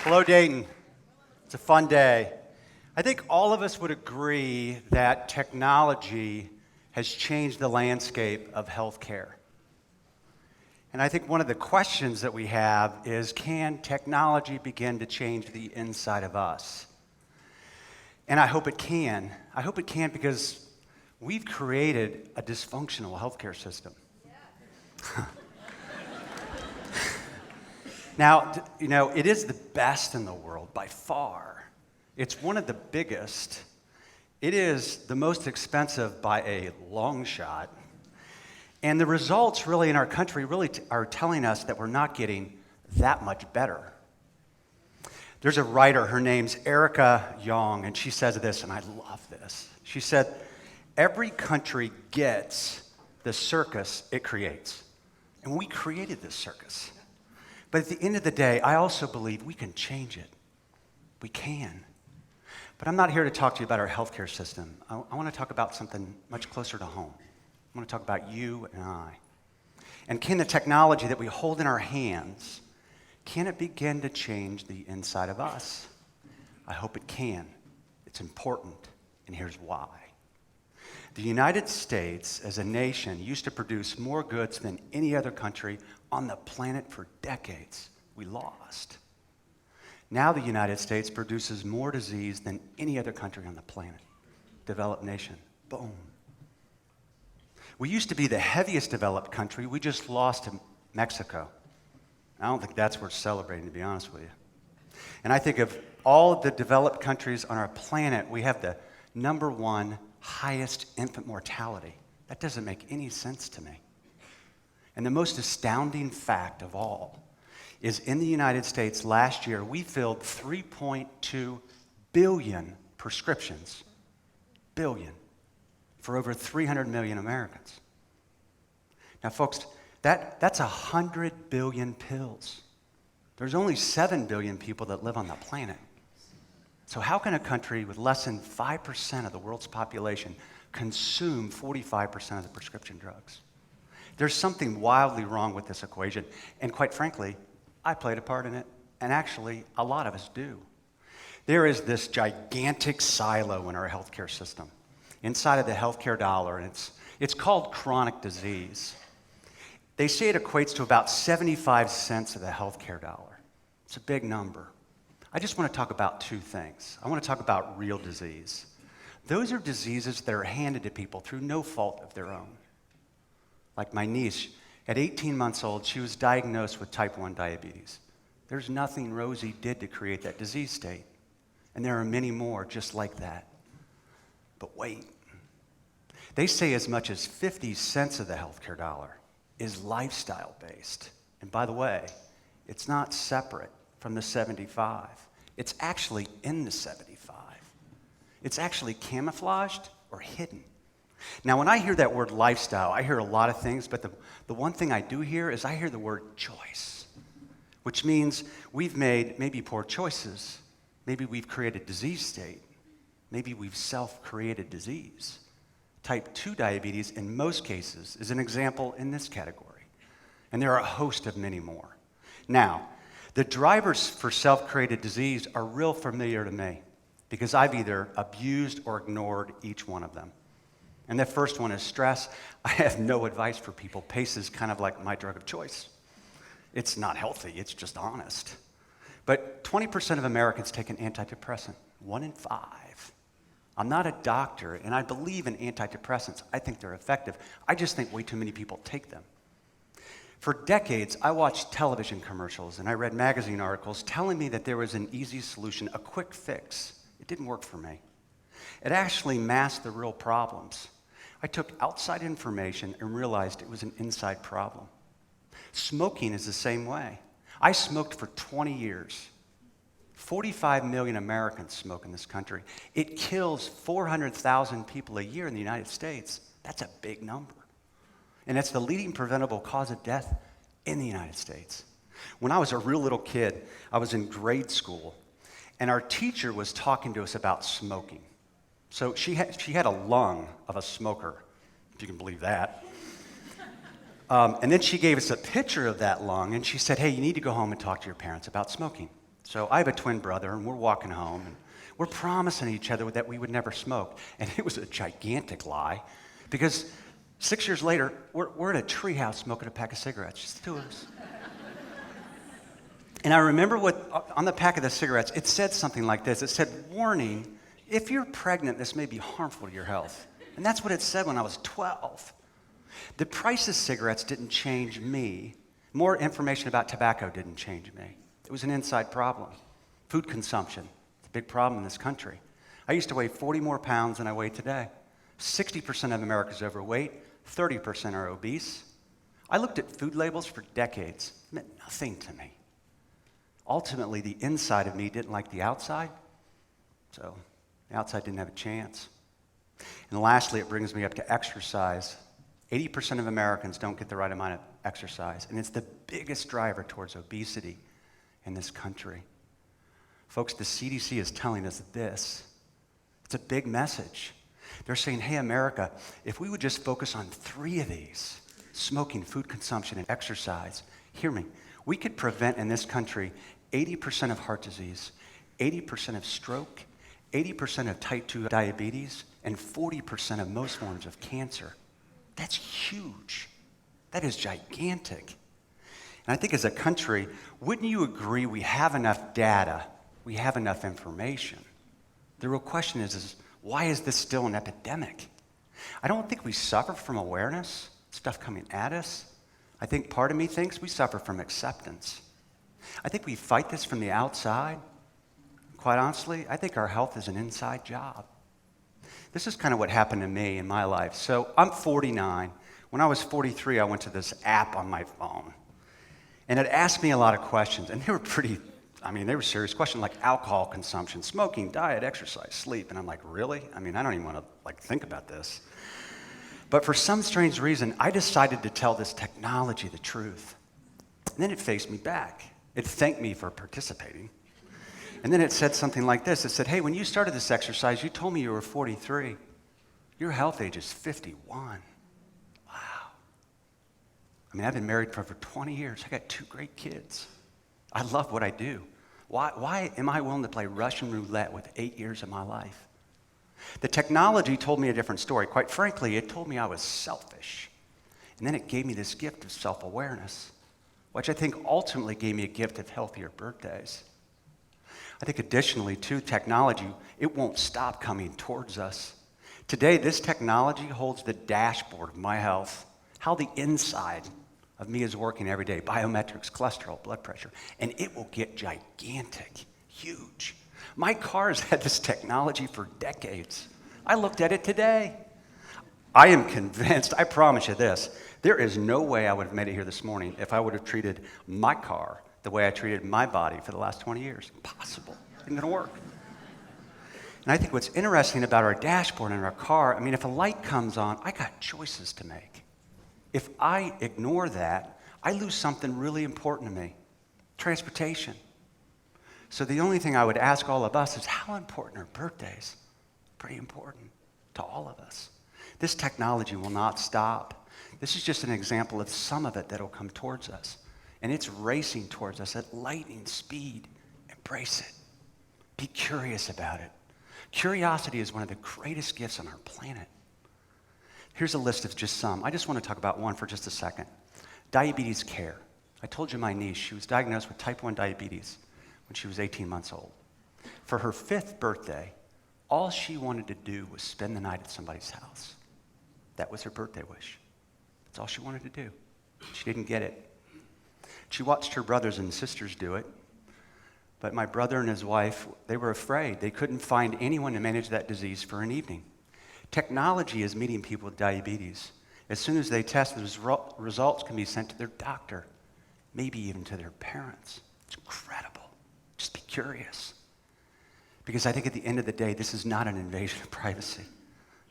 Hello, Dayton. It's a fun day. I think all of us would agree that technology has changed the landscape of healthcare. And I think one of the questions that we have is, can technology begin to change the inside of us? And I hope it can. I hope it can because we've created a dysfunctional healthcare system. Yeah. Now, it is the best in the world by far. It's one of the biggest. It is the most expensive by a long shot. And the results really in our country really are telling us that we're not getting that much better. There's a writer, her name's Erica Young, and she says this, and I love this. She said, every country gets the circus it creates. And we created this circus. But at the end of the day, I also believe we can change it. We can. But I'm not here to talk to you about our healthcare system. I want to talk about something much closer to home. I want to talk about you and I. And can the technology that we hold in our hands, can it begin to change the inside of us? I hope it can. It's important, and here's why. The United States, as a nation, used to produce more goods than any other country on the planet for decades. We lost. Now the United States produces more disease than any other country on the planet. Developed nation. Boom. We used to be the heaviest developed country. We just lost to Mexico. I don't think that's worth celebrating, to be honest with you. And I think of all the developed countries on our planet, we have the number one highest infant mortality. That doesn't make any sense to me. And the most astounding fact of all is in the United States last year, we filled 3.2 billion prescriptions, for over 300 million Americans. Now, folks, that's 100 billion pills. There's only 7 billion people that live on the planet. So how can a country with less than 5% of the world's population consume 45% of the prescription drugs? There's something wildly wrong with this equation, and quite frankly, I played a part in it, and actually, a lot of us do. There is this gigantic silo in our healthcare system, inside of the healthcare dollar, and it's called chronic disease. They say it equates to about 75 cents of the healthcare dollar. It's a big number. I just want to talk about two things. I want to talk about real disease. Those are diseases that are handed to people through no fault of their own. Like my niece, at 18 months old, she was diagnosed with type 1 diabetes. There's nothing Rosie did to create that disease state. And there are many more just like that. But wait. They say as much as 50 cents of the healthcare dollar is lifestyle-based. And by the way, it's not separate from the 75. It's actually in the 75. It's actually camouflaged or hidden. Now, when I hear that word lifestyle, I hear a lot of things, but the one thing I do hear is I hear the word choice, which means we've made maybe poor choices. Maybe we've created disease state. Maybe we've self-created disease. Type 2 diabetes, in most cases, is an example in this category. And there are a host of many more. Now, the drivers for self-created disease are real familiar to me because I've either abused or ignored each one of them. And the first one is stress. I have no advice for people. PACE is kind of like my drug of choice. It's not healthy, it's just honest. But 20% of Americans take an antidepressant, 1 in 5. I'm not a doctor, and I believe in antidepressants. I think they're effective. I just think way too many people take them. For decades, I watched television commercials, and I read magazine articles telling me that there was an easy solution, a quick fix. It didn't work for me. It actually masked the real problems. I took outside information and realized it was an inside problem. Smoking is the same way. I smoked for 20 years. 45 million Americans smoke in this country. It kills 400,000 people a year in the United States. That's a big number. And it's the leading preventable cause of death in the United States. When I was a real little kid, I was in grade school, and our teacher was talking to us about smoking. So she had a lung of a smoker, if you can believe that. And then she gave us a picture of that lung, and she said, hey, you need to go home and talk to your parents about smoking. So I have a twin brother, and we're walking home, and we're promising each other that we would never smoke. And it was a gigantic lie, because 6 years later, we're at a treehouse smoking a pack of cigarettes, just the two of us. And I remember on the pack of the cigarettes, it said something like this. It said, warning, if you're pregnant, this may be harmful to your health. And that's what it said when I was 12. The price of cigarettes didn't change me. More information about tobacco didn't change me. It was an inside problem. Food consumption, it's a big problem in this country. I used to weigh 40 more pounds than I weigh today. 60% of America is overweight, 30% are obese. I looked at food labels for decades. It meant nothing to me. Ultimately, the inside of me didn't like the outside, so the outside didn't have a chance. And lastly, it brings me up to exercise. 80% of Americans don't get the right amount of exercise, and it's the biggest driver towards obesity in this country. Folks, the CDC is telling us this. It's a big message. They're saying, hey, America, if we would just focus on 3 of these, smoking, food consumption, and exercise, hear me, we could prevent in this country 80% of heart disease, 80% of stroke, 80% of type 2 diabetes, and 40% of most forms of cancer. That's huge. That is gigantic. And I think as a country, wouldn't you agree we have enough data, we have enough information? The real question is why is this still an epidemic? I don't think we suffer from awareness, stuff coming at us. I think part of me thinks we suffer from acceptance. I think we fight this from the outside. Quite honestly, I think our health is an inside job. This is kind of what happened to me in my life. So I'm 49. When I was 43, I went to this app on my phone. And it asked me a lot of questions. And they were serious questions like alcohol consumption, smoking, diet, exercise, sleep. And I'm like, really? I don't even want to think about this. But for some strange reason, I decided to tell this technology the truth. And then it faced me back. It thanked me for participating. And then it said something like this. It said, hey, when you started this exercise, you told me you were 43. Your health age is 51. Wow. I've been married for over 20 years. I got 2 great kids. I love what I do. Why am I willing to play Russian roulette with 8 years of my life? The technology told me a different story. Quite frankly, it told me I was selfish. And then it gave me this gift of self-awareness, which I think ultimately gave me a gift of healthier birthdays. I think additionally, too, technology, it won't stop coming towards us. Today, this technology holds the dashboard of my health, how the inside of me is working every day, biometrics, cholesterol, blood pressure, and it will get gigantic, huge. My car has had this technology for decades. I looked at it today. I am convinced, I promise you this, there is no way I would have made it here this morning if I would have treated my car the way I treated my body for the last 20 years. Impossible. It ain't gonna work. And I think what's interesting about our dashboard in our car, if a light comes on, I got choices to make. If I ignore that, I lose something really important to me, transportation. So the only thing I would ask all of us is how important are birthdays? Pretty important to all of us. This technology will not stop. This is just an example of some of it that'll come towards us. And it's racing towards us at lightning speed. Embrace it. Be curious about it. Curiosity is one of the greatest gifts on our planet. Here's a list of just some. I just want to talk about one for just a second. Diabetes care. I told you my niece, she was diagnosed with type 1 diabetes when she was 18 months old. For her 5th birthday, all she wanted to do was spend the night at somebody's house. That was her birthday wish. That's all she wanted to do. She didn't get it. She watched her brothers and sisters do it, but my brother and his wife, they were afraid. They couldn't find anyone to manage that disease for an evening. Technology is meeting people with diabetes. As soon as they test, the results can be sent to their doctor, maybe even to their parents. It's incredible. Just be curious. Because I think at the end of the day, this is not an invasion of privacy.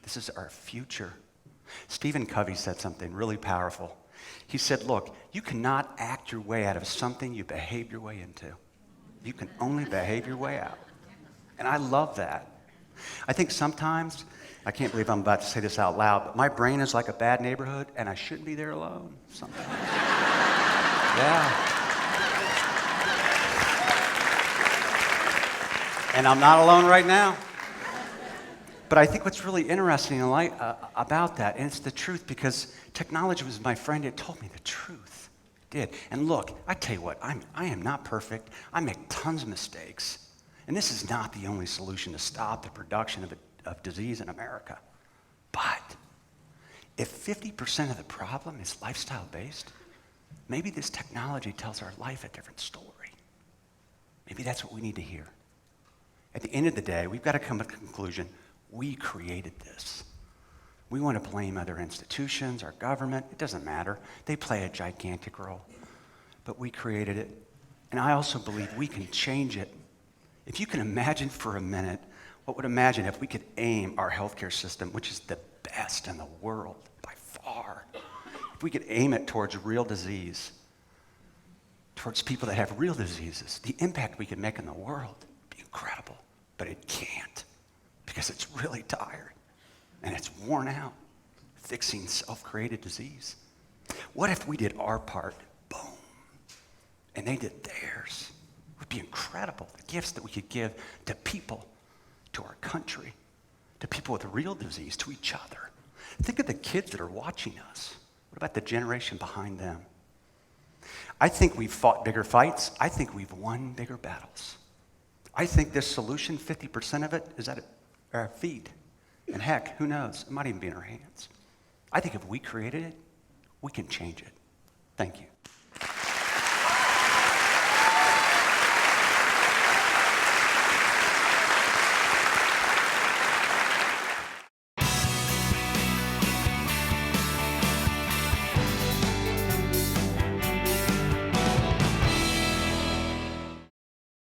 This is our future. Stephen Covey said something really powerful. He said, look, you cannot act your way out of something you behave your way into. You can only behave your way out. And I love that. I think sometimes, I can't believe I'm about to say this out loud, but my brain is like a bad neighborhood, and I shouldn't be there alone sometimes. Yeah. And I'm not alone right now. But I think what's really interesting about that, and it's the truth, because technology was my friend, it told me the truth. It did. And look, I tell you what, I am not perfect. I make tons of mistakes. And this is not the only solution to stop the production of disease in America. But if 50% of the problem is lifestyle-based, maybe this technology tells our life a different story. Maybe that's what we need to hear. At the end of the day, we've got to come to the conclusion, we created this. We want to blame other institutions, our government. It doesn't matter. They play a gigantic role. But we created it. And I also believe we can change it. If you can imagine for a minute, what would imagine if we could aim our healthcare system, which is the best in the world by far, if we could aim it towards real disease, towards people that have real diseases, the impact we could make in the world would be incredible. But it can't, because it's really tired and it's worn out fixing self-created disease. What if we did our part, boom, and they did theirs? It would be incredible, the gifts that we could give to people, to our country, to people with real disease, to each other. Think of the kids that are watching us. What about the generation behind them? I think we've fought bigger fights. I think we've won bigger battles. I think this solution, 50% of it, is at our feet. And heck, who knows? It might even be in our hands. I think if we created it, we can change it. Thank you.